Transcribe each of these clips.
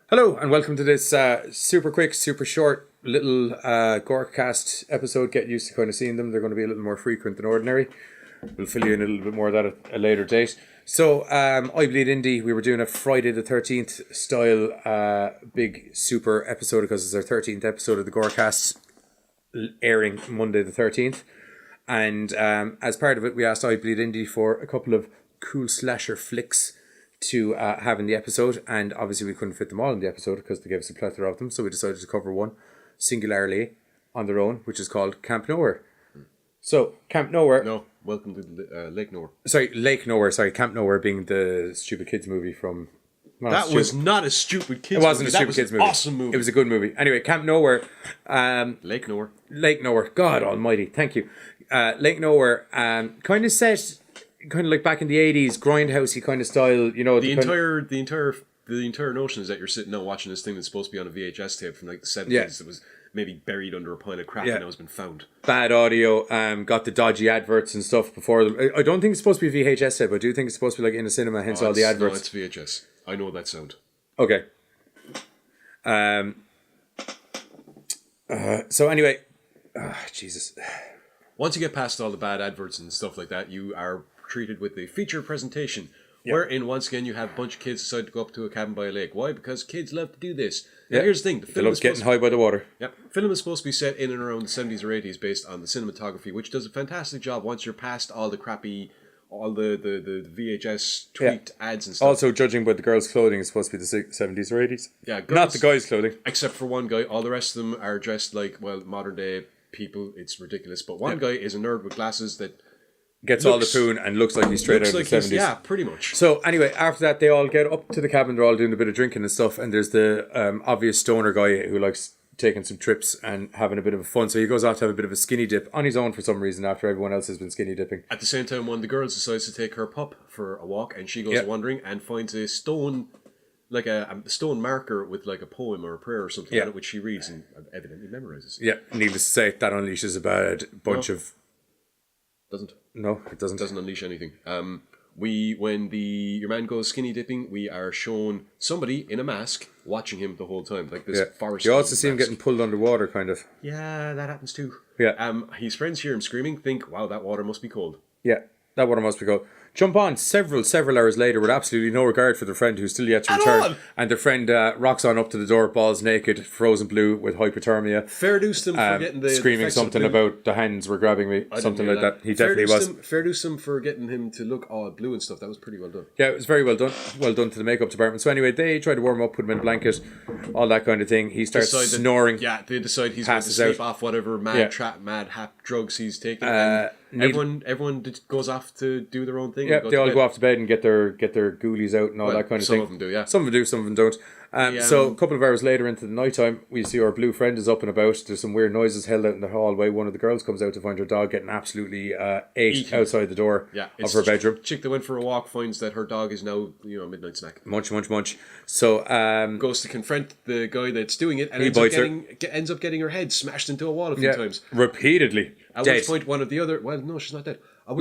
Hello and welcome to this super quick, super short little GORECAST episode. Get used to kind of seeing them. They're going to be a little more frequent than ordinary. We'll fill you in a little bit more of that at a later date. So, I Bleed Indie, we were doing a Friday the 13th style big super episode because it's our 13th episode of the GORECAST airing Monday the 13th. And as part of it, we asked I Bleed Indie for a couple of cool slasher flicks to have in the episode, and obviously we couldn't fit them all in the episode because they gave us a plethora of them, so we decided to cover one singularly on their own, which is called Camp Nowhere. So Camp Nowhere, Welcome to Lake Nowhere. Lake Nowhere, Camp Nowhere being the stupid kids movie from that was not a stupid kids movie. It wasn't movie. a stupid kids movie. Awesome movie. It was a good movie. Anyway, Camp Nowhere, Lake Nowhere, God almighty, thank you. Lake Nowhere, kind of set kind of like back in the 80s, grindhousey kind of style, you know. The entire notion is that you're sitting now watching this thing that's supposed to be on a VHS tape from like the 70s that was maybe buried under a pile of crap and now has been found. Bad audio, got the dodgy adverts and stuff before them. I don't think it's supposed to be a VHS tape, but I do think it's supposed to be like in a cinema, hence all the adverts. No, it's VHS. I know that sound. Okay. So anyway, Jesus. Once you get past all the bad adverts and stuff like that, you are treated with a feature presentation wherein once again you have a bunch of kids decide to go up to a cabin by a lake. Why? Because kids love to do this. Now, here's the thing: the film they love getting high by the water. Film is supposed to be set in and around the 70s or 80s based on the cinematography, which does a fantastic job once you're past all the crappy, all the VHS tweaked ads and stuff. Also, judging by the girls' clothing, it's supposed to be the 70s or 80s. Yeah, girls, not the guys' clothing. Except for one guy. All the rest of them are dressed like, well, modern day people. It's ridiculous. But one guy is a nerd with glasses that gets all the poon and looks like he's straight out of the 70s. Yeah, pretty much. So anyway, after that, they all get up to the cabin. They're all doing a bit of drinking and stuff. And there's the obvious stoner guy who likes taking some trips and having a bit of fun. So he goes off to have a bit of a skinny dip on his own for some reason after everyone else has been skinny dipping. At the same time, one of the girls decides to take her pup for a walk, and she goes wandering and finds a stone, like a stone marker with like a poem or a prayer or something on it, which she reads and evidently memorizes. Yeah, needless to say, that unleashes a bad bunch of... Doesn't. No, it doesn't. Doesn't unleash anything. When your man goes skinny dipping, we are shown somebody in a mask watching him the whole time, like this forest. You also see him getting pulled underwater, kind of. Yeah, that happens too. Yeah. His friends hear him screaming, think, "Wow, that water must be cold." Yeah, that water must be cold. Jump on several hours later with absolutely no regard for their friend who's still yet to return. And their friend rocks on up to the door, balls naked, frozen blue with hypothermia. Fair dues to him for getting the screaming something about the hands were grabbing me, something like that. He definitely was. Fair dues to him for getting him to look all blue and stuff. That was pretty well done. Yeah, it was very well done. Well done to the makeup department. So anyway, they try to warm up, put him in a blanket, all that kind of thing. He starts snoring. They decide he's going to sleep off whatever mad hap drugs he's taking. Everyone goes off to do their own thing. Yeah, they all go off to bed and get their ghoulies out and all that kind of thing. Some of them do, yeah. Some of them do, some of them don't. So a couple of hours later into the night time, we see our blue friend is up and about. There's some weird noises held out in the hallway. One of the girls comes out to find her dog getting absolutely ate outside the door of her bedroom. Chick that went for a walk finds that her dog is now, a midnight snack. Munch. So goes to confront the guy that's doing it and ends up getting her head smashed into a wall a few times. Repeatedly. At which point one of the other... Well, no, she's not dead. But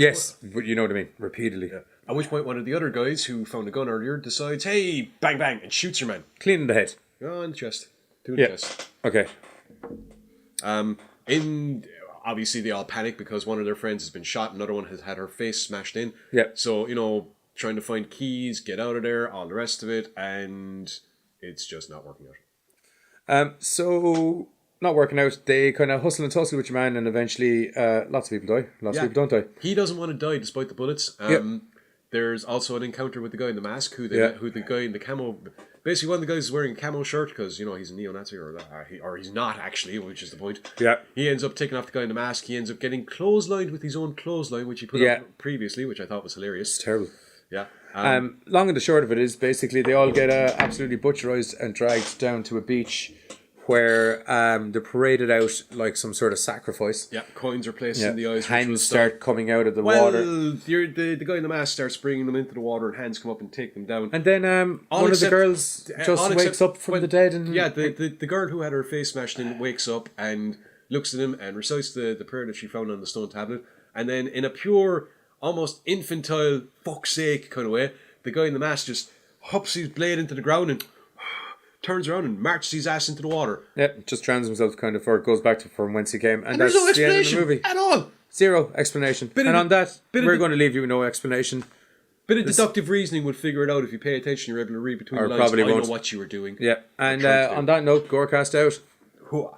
you know what I mean. Repeatedly. Yeah. At which point one of the other guys who found a gun earlier decides, hey, bang, bang, and shoots her man. Clean in the head. Oh, in the chest. Two in the chest. Okay. Obviously they all panic because one of their friends has been shot, another one has had her face smashed in. Yeah. So, trying to find keys, get out of there, all the rest of it, and it's just not working out. So... Not working out. They kind of hustle and tussle with your man, and eventually lots of people die. Lots of people don't die. He doesn't want to die despite the bullets. There's also an encounter with the guy in the mask, who the guy in the camo... Basically, one of the guys is wearing a camo shirt because, he's a neo-Nazi, or he's not, actually, which is the point. Yeah. He ends up taking off the guy in the mask. He ends up getting clotheslined with his own clothesline, which he put up previously, which I thought was hilarious. It's terrible. Yeah. Long and the short of it is, basically, they all get absolutely butcherized and dragged down to a beach where they're paraded out like some sort of sacrifice. Yeah, coins are placed in the eyes. Hands start coming out of the water. The guy in the mask starts bringing them into the water, and hands come up and take them down. And then one of the girls just wakes up from the dead. And the girl who had her face smashed in wakes up and looks at him and recites the prayer that she found on the stone tablet. And then in a pure, almost infantile, fuck's sake kind of way, the guy in the mask just hops his blade into the ground and... turns around and marches his ass into the water. Yeah, just drowns himself kind of, or goes back to from whence he came. And There's that's no the end of the explanation movie. at all. Zero explanation. And on that, we're going to leave you with no explanation. Bit of deductive reasoning would figure it out if you pay attention. You're able to read between the lines. Probably I won't. know what you were doing. Yeah, and on that note, Gorecast out. Hooah.